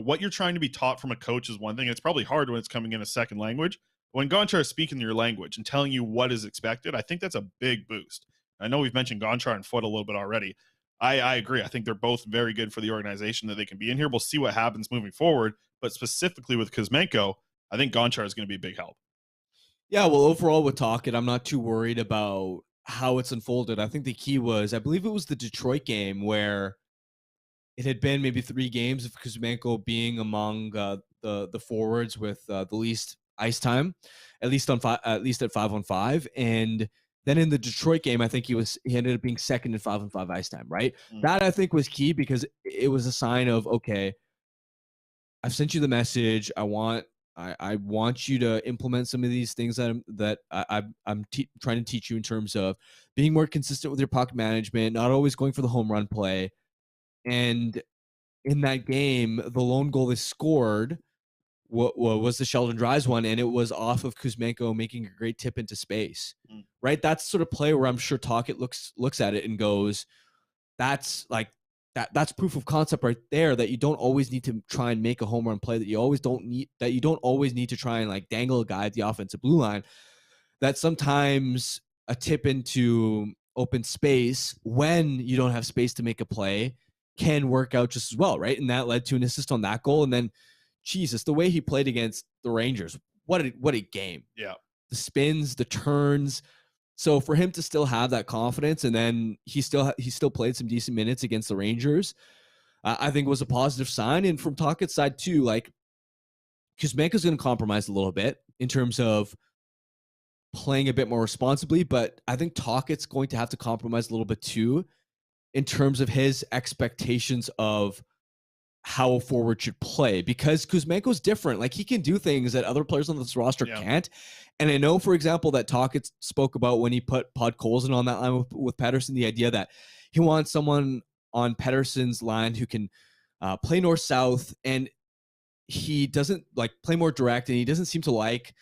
what you're trying to be taught from a coach is one thing. It's probably hard when it's coming in a second language. When Gonchar is speaking your language and telling you what is expected, I think that's a big boost. I know we've mentioned Gonchar and Foote a little bit already. I agree. I think they're both very good for the organization that they can be in here. We'll see what happens moving forward, but specifically with Kuzmenko, I think Gonchar is going to be a big help. Yeah, well, overall with Tocchet, I'm not too worried about how it's unfolded. I think the key was, I believe it was the Detroit game where it had been maybe 3 games of Kuzmenko being among the forwards with the least ice time, at least at 5-on-5, and then in the Detroit game, I think he ended up being second in 5-on-5 ice time. Right, that I think was key because it was a sign of, okay, I've sent you the message. I want you to implement some of these things that I'm trying to teach you in terms of being more consistent with your puck management, not always going for the home run play. And in that game, the lone goal they scored was the Sheldon Dries one, and it was off of Kuzmenko making a great tip into space. Right, that's sort of play where I'm sure Tocchet looks at it and goes, that's like that's proof of concept right there, that you don't always need to try and make a home run play, that you don't always need to try and like dangle a guy at the offensive blue line, that sometimes a tip into open space when you don't have space to make a play can work out just as well, right? And that led to an assist on that goal. And then, Jesus, the way he played against the Rangers, what a game. Yeah. The spins, the turns. So for him to still have that confidence, and then he still played some decent minutes against the Rangers, I think was a positive sign. And from Tocchet's side too, like Kuzmenko's going to compromise a little bit in terms of playing a bit more responsibly, but I think Tocchet's going to have to compromise a little bit too in terms of his expectations of how a forward should play, because Kuzmenko's different. Like, he can do things that other players on this roster can't. And I know, for example, that Tocchet spoke about when he put Podkolzin on that line with Pettersson, the idea that he wants someone on Pettersson's line who can play north-south, and he doesn't like play more direct, and he doesn't seem to like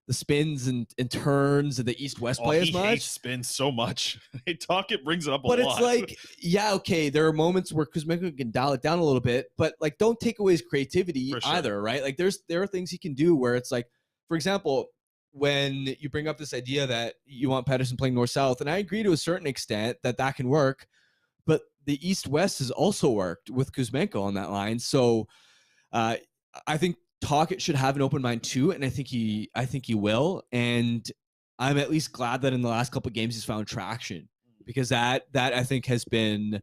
the spins and turns and the east-west play as much. He hates spins so much. Tocchet brings it up a lot. But it's like, yeah, okay, there are moments where Kuzmenko can dial it down a little bit, but like, don't take away his creativity either, right? Like, there are things he can do where it's like, for example, when you bring up this idea that you want Pettersson playing north-south, and I agree to a certain extent that can work, but the east-west has also worked with Kuzmenko on that line. So I think Tocchet should have an open mind too, and I think he will. And I'm at least glad that in the last couple of games he's found traction, because that I think has been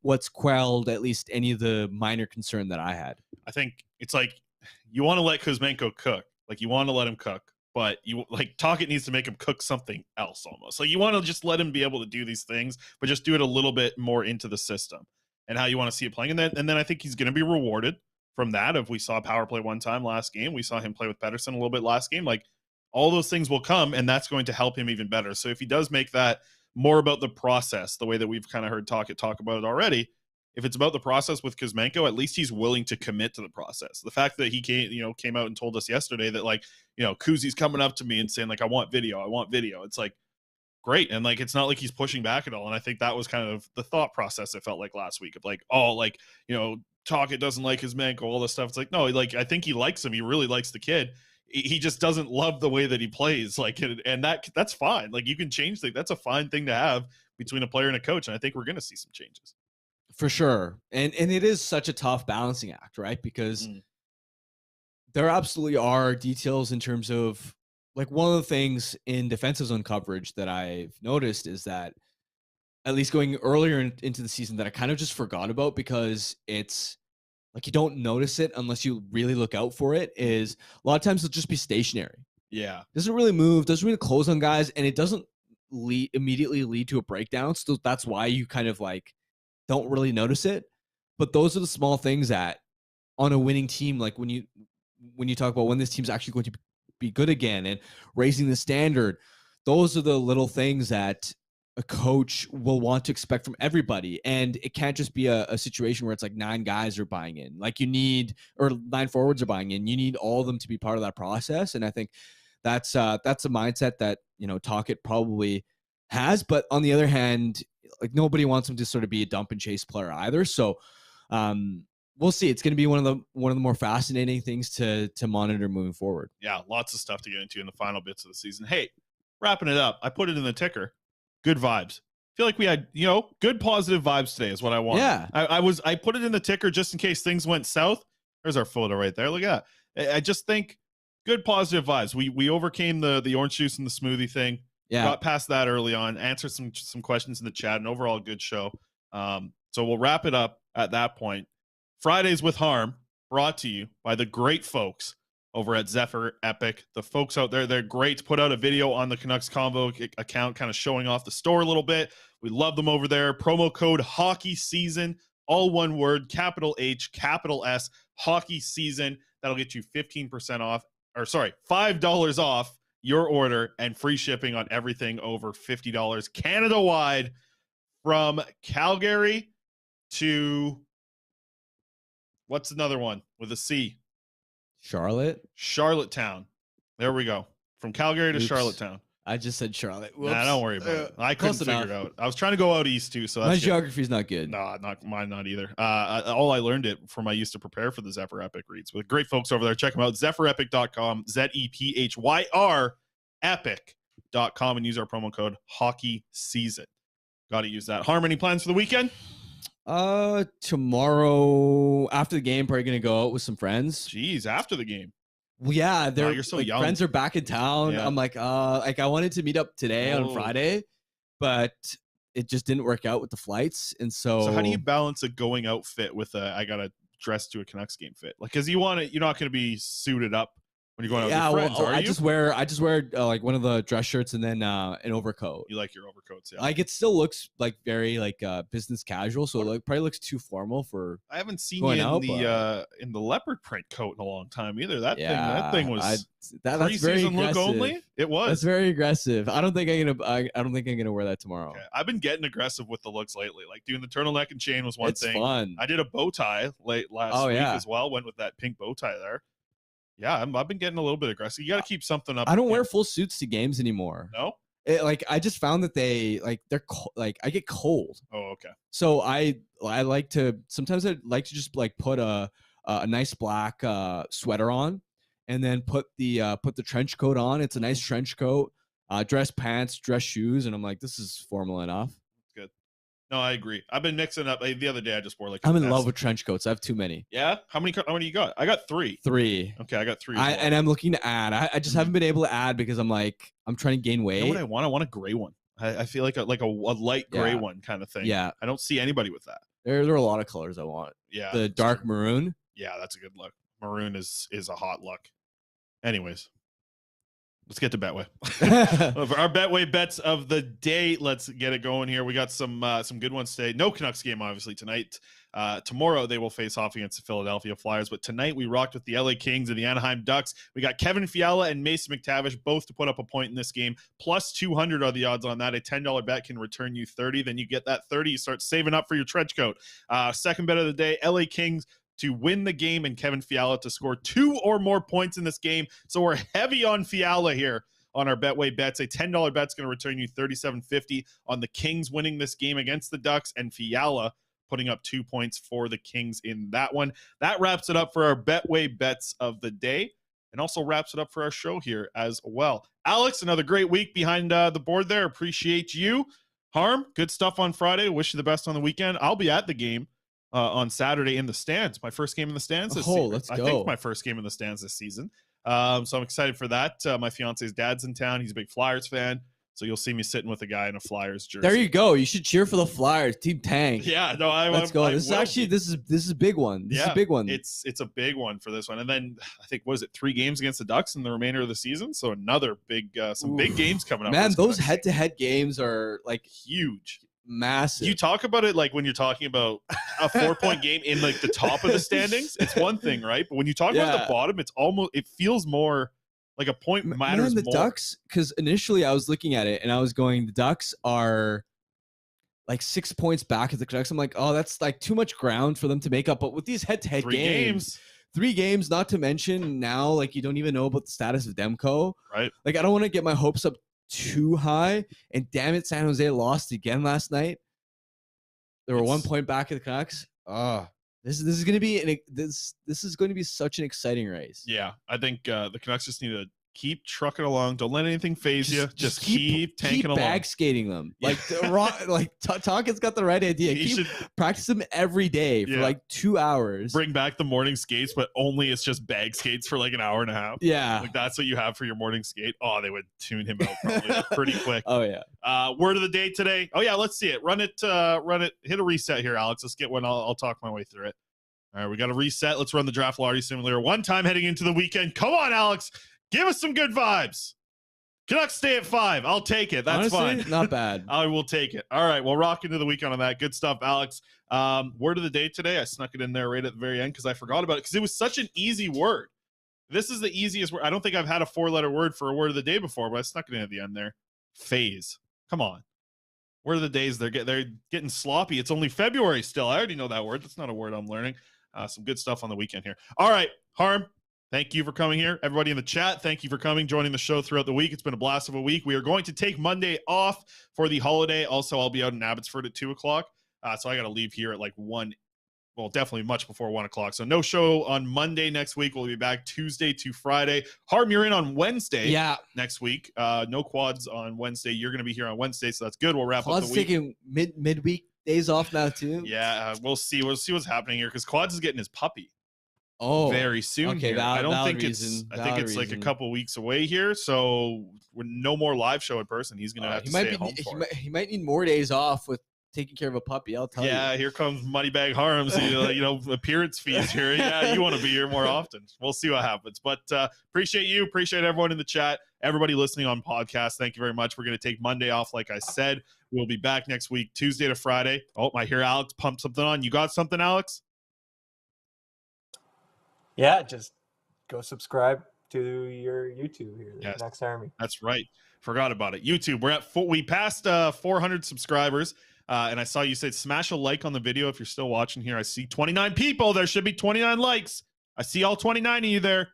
what's quelled at least any of the minor concern that I had. I think it's like, you want to let Kuzmenko cook, like you want to let him cook, but Tocchet needs to make him cook something else almost. Like, you want to just let him be able to do these things, but just do it a little bit more into the system and how you want to see it playing. And then I think he's going to be rewarded from that. If we saw power play one time last game, we saw him play with Pettersson a little bit last game, like, all those things will come, and that's going to help him even better. So if he does make that more about the process, the way that we've kind of heard Tocchet talk about it already, if it's about the process with Kuzmenko, at least he's willing to commit to the process. The fact that he came out and told us yesterday that, like, Kuzi's coming up to me and saying, like, I want video. It's like, great. And like, it's not like he's pushing back at all. And I think that was kind of the thought process, it felt like last week, of like, Tocchet doesn't like Kuzmenko, all this stuff. It's like, no, like, I think he likes him. He really likes the kid. He just doesn't love the way that he plays. Like, and that's fine. Like, you can change things. That's a fine thing to have between a player and a coach. And I think we're going to see some changes. For sure. And it is such a tough balancing act, right? Because there absolutely are details in terms of, like, one of the things in defensive zone coverage that I've noticed is that at least going earlier into the season, that I kind of just forgot about because it's like you don't notice it unless you really look out for it, is a lot of times it'll just be stationary. Yeah. Doesn't really move, doesn't really close on guys, and it doesn't immediately lead to a breakdown. So that's why you kind of like don't really notice it. But those are the small things that on a winning team, like when you talk about when this team's actually going to be good again and raising the standard, those are the little things that a coach will want to expect from everybody. And it can't just be a situation where it's like 9 guys are buying in. Like you need, or 9 forwards are buying in. You need all of them to be part of that process. And I think that's a mindset that, Tocchet probably has. But on the other hand, like nobody wants him to sort of be a dump and chase player either. So we'll see. It's going to be one of the more fascinating things to monitor moving forward. Yeah, lots of stuff to get into in the final bits of the season. Hey, wrapping it up, I put it in the ticker. Good vibes. Feel like we had, good positive vibes today is what I want. Yeah. I put it in the ticker just in case things went south. There's our photo right there. Look at that. I just think good positive vibes. We overcame the orange juice and the smoothie thing. Yeah. Got past that early on, answered some questions in the chat, and overall good show. So we'll wrap it up at that point. Fridays with Harm, brought to you by the great folks over at Zephyr Epic. The folks out there, they're great. Put out a video on the Canucks Convo account kind of showing off the store a little bit. We love them over there. Promo code Hockey Season, all one word, capital H, capital S, Hockey Season. That'll get you 15% off, or sorry, $5 off your order and free shipping on everything over $50 Canada-wide, from Calgary to, what's another one with a C? Charlottetown. There we go. From Calgary to Charlottetown. I just said Charlotte. Nah, don't worry about it. I couldn't figure it out. I was trying to go out east too, so that's my geography's not good. No, mine not either. All I learned it from I used to prepare for the Zephyr Epic reads with great folks over there. Check them out. ZephyrEpic.com, ZEPHYR epic.com, and use our promo code Hockey Season. Got to use that. Harm, any plans for the weekend? Tomorrow after the game, probably gonna go out with some friends. Jeez, after the game. Well, yeah, they're you're so like, young. friends are back in town. Yeah. I'm like I wanted to meet up today on Friday, but it just didn't work out with the flights. And so how do you balance a going out fit with I gotta dress to a Canucks game fit? Like, because you're not gonna be suited up when you're going out with your friends, are you? I just wear like one of the dress shirts and then an overcoat. You like your overcoats, yeah? Like it still looks like very like business casual, so it probably looks too formal for. I haven't seen you in the leopard print coat in a long time either. That thing was that's very aggressive. Look only. It was. That's very aggressive. I don't think I'm gonna wear that tomorrow. Okay. I've been getting aggressive with the looks lately. Like doing the turtleneck and chain was one thing. Fun. I did a bow tie last week as well. Went with that pink bow tie there. Yeah, I've been getting a little bit aggressive. You got to keep something up. I don't wear full suits to games anymore. No? I just found that they're I get cold. Oh, okay. So I like to, sometimes I like to just like put a nice black sweater on, and then put the trench coat on. It's a nice trench coat, dress pants, dress shoes, and I'm like, this is formal enough. Good. No, I agree. I've been mixing up. The other day I just wore like. I'm in love with trench coats. I have too many. Yeah. How many you got? I got 3. 3. Okay, I got 3. And I'm looking to add. I just haven't been able to add because I'm trying to gain weight. You know what I want? I want a gray one. I feel like a light gray one kind of thing. Yeah. I don't see anybody with that. There are a lot of colors I want. Yeah. The dark maroon. Yeah, that's a good look. Maroon is a hot look. Anyways. Let's get to Betway. Our Betway bets of the day. Let's get it going here. We got some good ones today. No Canucks game, obviously, tonight. Tomorrow, they will face off against the Philadelphia Flyers. But tonight, we rocked with the LA Kings and the Anaheim Ducks. We got Kevin Fiala and Mason McTavish both to put up a point in this game. Plus 200 are the odds on that. A $10 bet can return you 30. Then you get that 30. You start saving up for your trench coat. Second bet of the day, LA Kings to win the game and Kevin Fiala to score 2 or more points in this game. So we're heavy on Fiala here on our Betway bets. A $10 bet's going to return you $37.50 on the Kings winning this game against the Ducks, and Fiala putting up 2 points for the Kings in that one. That wraps it up for our Betway bets of the day, and also wraps it up for our show here as well. Alex, another great week behind the board there. Appreciate you. Harm, good stuff on Friday. Wish you the best on the weekend. I'll be at the game on Saturday in the stands. My first game in the stands this season. Let's go. I think my first game in the stands this season. So I'm excited for that. My fiance's dad's in town. He's a big Flyers fan. So you'll see me sitting with a guy in a Flyers jersey. There you go. You should cheer for the Flyers, Team Tank. Yeah, no, let's go. This is a big one. This is a big one. It's a big one for this one. And then I think, what is it, 3 games against the Ducks in the remainder of the season? So another big, some big games coming up. Man, those head-to-head games are like huge, massive. You talk about it like when you're talking about a 4-point game in like the top of the standings. It's one thing, right? But when you talk about the bottom, it feels more. Like a point matters more. The Ducks, because initially I was looking at it and I was going, the Ducks are like 6 points back at the Canucks. I'm like, oh, that's like too much ground for them to make up. But with these head-to-head games, 3 games, not to mention now, like you don't even know about the status of Demko. Right. Like I don't want to get my hopes up too high. And damn it, San Jose lost again last night. They were 1 point back at the Canucks. This is going to be this is going to be such an exciting race. Yeah, I think the Canucks just need to keep trucking along. Don't let anything phase you. Just keep tanking along. Bag skating them. Like Tonkin's got the right idea. He should practice them every day for like 2 hours. Bring back the morning skates, but only it's just bag skates for like an hour and a half. Yeah, like that's what you have for your morning skate. Oh, they would tune him out probably pretty quick. Oh yeah. Word of the day today. Oh yeah, let's see it. Run it. Hit a reset here, Alex. Let's get one. I'll talk my way through it. All right, we got to reset. Let's run the Draft Lottery Simulator one time heading into the weekend. Come on, Alex. Give us some good vibes. Canucks stay at 5. I'll take it. That's honestly, fine. Not bad. I will take it. All right, we'll rock into the weekend on that. Good stuff, Alex. Word of the day today. I snuck it in there right at the very end because I forgot about it because it was such an easy word. This is the easiest word. I don't think I've had a 4-letter word for a word of the day before, but I snuck it in at the end there. Phase. Come on. Word of the day is they're getting sloppy. It's only February still. I already know that word. That's not a word I'm learning. Some good stuff on the weekend here. All right, Harm. Thank you for coming here. Everybody in the chat, thank you for coming, joining the show throughout the week. It's been a blast of a week. We are going to take Monday off for the holiday. Also, I'll be out in Abbotsford at 2 o'clock. So I got to leave here at like 1. Well, definitely much before 1 o'clock. So no show on Monday next week. We'll be back Tuesday to Friday. Harm, you're in on Wednesday next week. No quads on Wednesday. You're going to be here on Wednesday, so that's good. We'll wrap up the week. Taking midweek days off now too. Yeah, we'll see. We'll see what's happening here because Quads is getting his puppy. Very soon. Okay, I think it's like a couple weeks away here. So no more live show in person. He's gonna have to stay at home for it. He might need more days off with taking care of a puppy. I'll tell you. Yeah, here comes Moneybag Harms. Appearance fees here. Yeah, you want to be here more often. We'll see what happens. But appreciate you. Appreciate everyone in the chat. Everybody listening on podcast. Thank you very much. We're gonna take Monday off, like I said. We'll be back next week, Tuesday to Friday. Oh, I hear Alex pump something on. You got something, Alex? Yeah, just go subscribe to your YouTube here, the Canucks Army. That's right. Forgot about it. YouTube. We passed 400 subscribers, and I saw you say smash a like on the video if you're still watching here. I see 29 people. There should be 29 likes. I see all 29 of you there.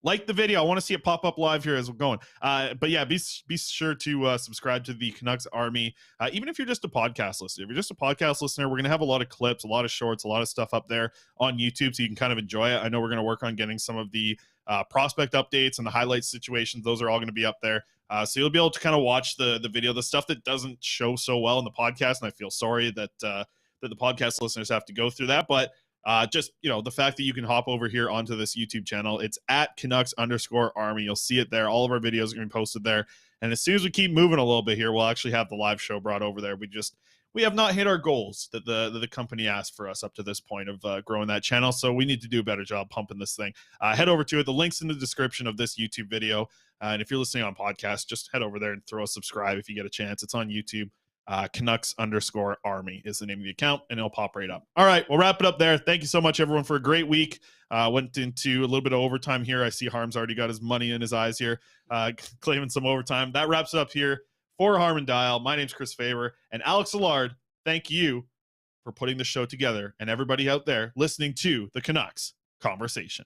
Like the video. I want to see it pop up live here as we're going. But yeah, be sure to subscribe to the Canucks Army. Even if you're just a podcast listener. If you're just a podcast listener, we're going to have a lot of clips, a lot of shorts, a lot of stuff up there on YouTube so you can kind of enjoy it. I know we're going to work on getting some of the prospect updates and the highlight situations. Those are all going to be up there. So you'll be able to kind of watch the video, the stuff that doesn't show so well in the podcast. And I feel sorry that the podcast listeners have to go through that. But just, the fact that you can hop over here onto this YouTube channel, it's at Canucks_Army. You'll see it there. All of our videos are going to be posted there. And as soon as we keep moving a little bit here, we'll actually have the live show brought over there. We have not hit our goals that the company asked for us up to this point of growing that channel. So we need to do a better job pumping this thing. Head over to it. The link's in the description of this YouTube video. And if you're listening on podcast, just head over there and throw a subscribe if you get a chance. It's on YouTube. Canucks_Army is the name of the account, and it'll pop right up. All right, we'll wrap it up there. Thank you so much, everyone, for a great week. Went into a little bit of overtime here. I see Harm's already got his money in his eyes here, claiming some overtime. That wraps it up here for Harm and Dial. My name's Chris Faber, and Alex Allard, thank you for putting the show together, and everybody out there listening to the Canucks Conversation.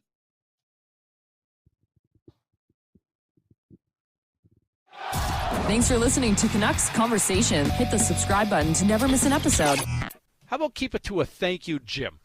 Thanks for listening to Canucks Conversation. Hit the subscribe button to never miss an episode. How about keep it to a thank you, Jim?